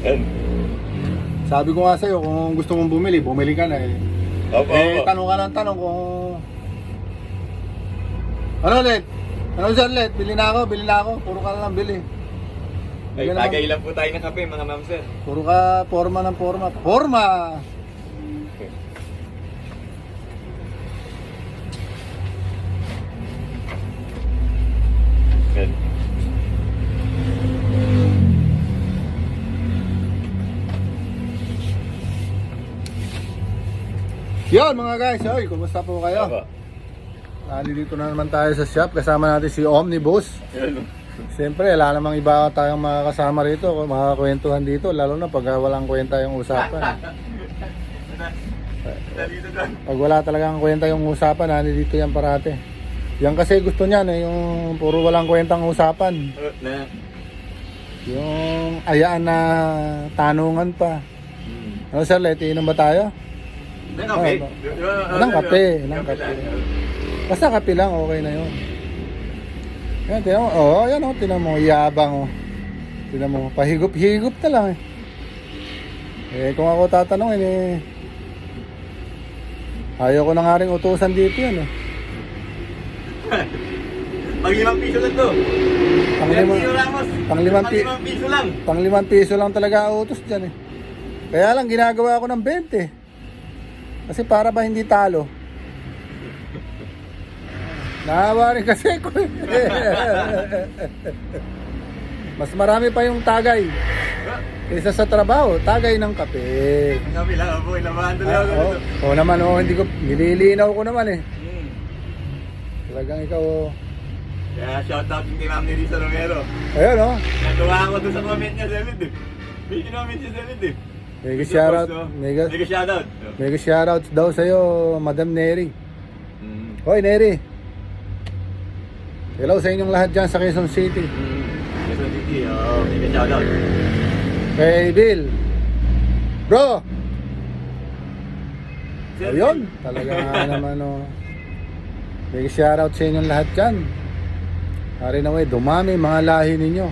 Yan. Sabi ko nga sa'yo, kung gusto mong bumili, bumili ka na eh. Opo, Eh, opo. tanong ka ng tanong kung... Ano, Let? Ano, Sir Let? Bili na ako, bili na ako. Puro ka na lang bili. Ay, Bigyan naman. tagay lang po tayo ng kape, mga ma'am sir. Puro ka, forma ng forma. Forma! Yan. Yun mga guys, oy, kumusta po kayo? Opo. Nandito na naman tayo sa shop. Kasama natin si Omnibus. Yan. Siyempre, wala namang iba tayong mga kasama rito, makakakwentuhan dito, lalo na pag walang kwenta yung usapan. Dito doon. Pag wala talagang kwenta yung usapan, nandito yan parate. Yan kasi gusto niyan eh, yung puro walang kwentang usapan. Na. Yung ayaan na tanungan pa. Ano sir, Leti, inom ba tayo? Nang kape? Nang kape, nang kape. Basta kape lang, okay na yun. Yan, tinan mo, oh, yan oh, tinan mo, yabang oh. Tinan mo, pahigop-higop na lang eh. Eh, kung ako tatanungin eh, ayaw ko na nga rin utusan dito yan eh. Pag 5 piso lang to. Pang Sergio lima- Ramos. pang limang Pang pi- 5 piso lang. Pang 5 piso lang talaga utos dyan eh. Kaya lang ginagawa ko ng 20. Kasi para ba hindi talo? Nahawa rin kasi ko. Mas marami pa yung tagay kaysa sa trabaho, tagay ng kape. Sabi lang po, ilabahan to Ah, lang. oo naman, hindi ko, nililinaw ko naman eh. Hmm. Talagang ikaw, Kaya shoutout yung kay Ma'am Nerissa Romero. ayun oh. Natuwa ako doon sa comment niya, David eh. May comment si David eh. Mega shoutout, Mega mega, shoutout. mega shoutouts daw sa'yo, Madam Neri. Hmm. Hoy Neri, hello sa inyong lahat dyan sa Quezon City. Quezon City, mega shoutout. Kay Bill, bro, Sir, ayun, talaga nga naman oh. Mega shoutout sa inyong lahat dyan. Hari na way, dumami mga lahi ninyo.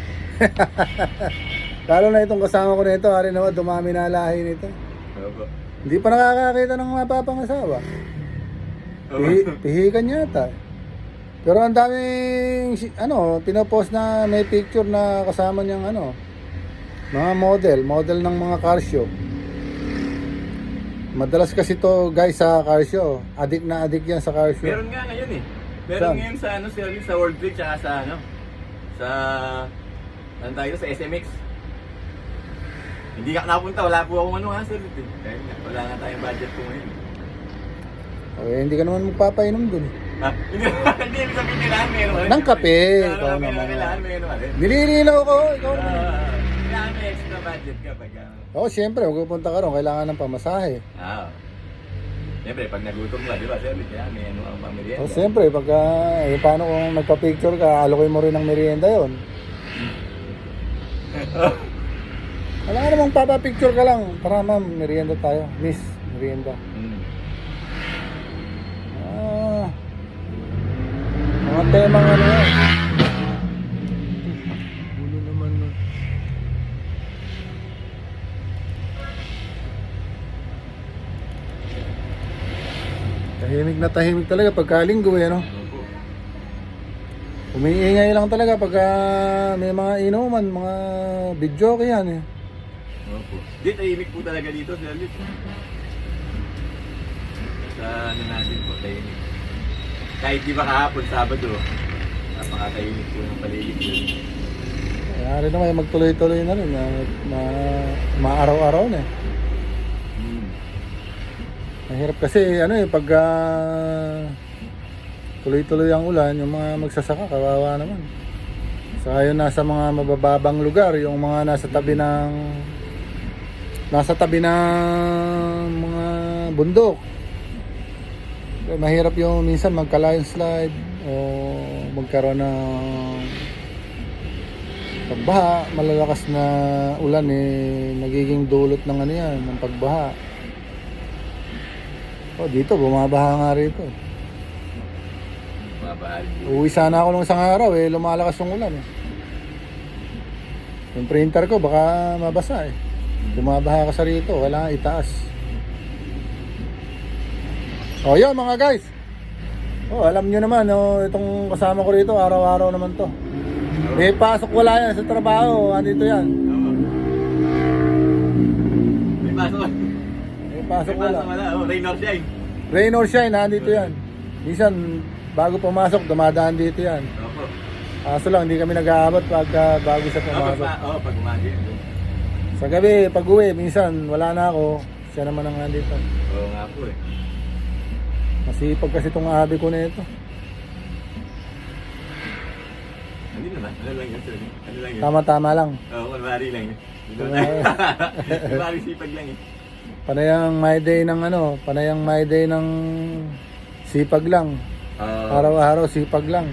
Lalo na itong kasama ko nito, hari na way, dumami na lahi nito. Opo. Hindi pa nakakakita ng mapapangasawa. Pihikan yata. Pero ang daming pinopost na may picture na kasama niyang mga model ng mga car show. Madalas kasi to guys sa car show. Adik na adik yan sa car show. Meron nga ngayon eh. Meron Saan? ngayon sa sa World Trade tsaka sa tayo sa SMX. Hindi ka napunta, wala po akong sir. Kaya nga, wala nga tayong budget po ngayon. Okay, hindi ka naman magpapainom dun. Ha? Hindi ibig sabihin kailangan meron. Ng kape, ikaw Kailangan naman. kailangan meron. Nililinaw ko, ikaw naman. Kailangan may extra budget kapag Oo, siyempre, magpupunta ka ron, kailangan ng pamasahe. Siyempre, pag nagutom ka, di ba? Siyempre, kaya may ang pamilya. O siyempre, pagka, paano kung nagpa-picture ka, alokin mo rin ng merienda yon. Wala ka namang papapicture ka lang. Tara ma'am, merienda tayo. Miss, merienda. Mga temang yan. Gulo naman no. Tahimik talaga pagka linggo eh, no? Umiingay lang talaga pagka may mga inuman, mga video ka yan eh. Opo. Di, tahimik po talaga dito, Sir Lit. Sa natin po, tahimik. Kahit di ba kahapon, Sabado, napakatahimik po ng paligid yun. Kaya rin naman magtuloy-tuloy na rin, maaraw-araw na eh. Mahirap kasi pag tuloy-tuloy ang ulan, yung mga magsasaka, kawawa naman. Saka yun nasa mga mabababang lugar, yung mga nasa tabi ng mga bundok. Mahirap yung minsan magka-landslide o magkaroon ng pagbaha. Malalakas na ulan nagiging dulot ng ng pagbaha. Dito bumabaha nga rito. Uwi sana ako nung isang araw lumalakas yung ulan Yung printer ko baka mabasa Bumabaha ka sa rito, wala kang itaas. O yun mga guys. Oh, alam nyo naman, itong kasama ko rito, araw-araw naman to. May pasok wala yan sa trabaho, andito yan. Oo. May pasok. May pasok May wala. pasok wala. Oh, rain or shine. Rain or shine, andito yan. Minsan, bago pumasok, dumadaan dito yan. Opo. Kaso lang, hindi kami nag-aabot pag bago siya pumasok. Pag umagi. Sa gabi, pag uwi, minsan wala na ako, siya naman ang andito. Oo nga po eh. Masipag kasi itong abi ko na ito. Hindi naman. Ano lang yun, sir? Ano lang yun? Tama-tama lang. Oo, kunwari lang yun. Kunwari sipag lang eh. Panayang my day ng panayang my day ng sipag lang. Araw-araw sipag lang.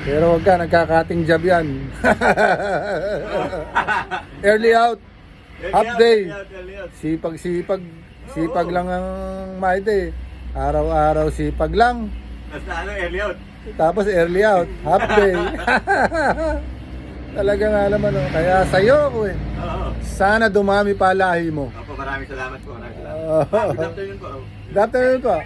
Pero wag ka, nagkakating job yan. Early out, half day. Sipag lang ang my day. Araw-araw sipag lang. Basta early out. Tapos early out, half day. Talaga nga naman, kaya sa'yo ko eh. Oo. Sana dumami pa lahi mo. Opo, maraming salamat po. Maraming salamat. Good afternoon po. Good afternoon po.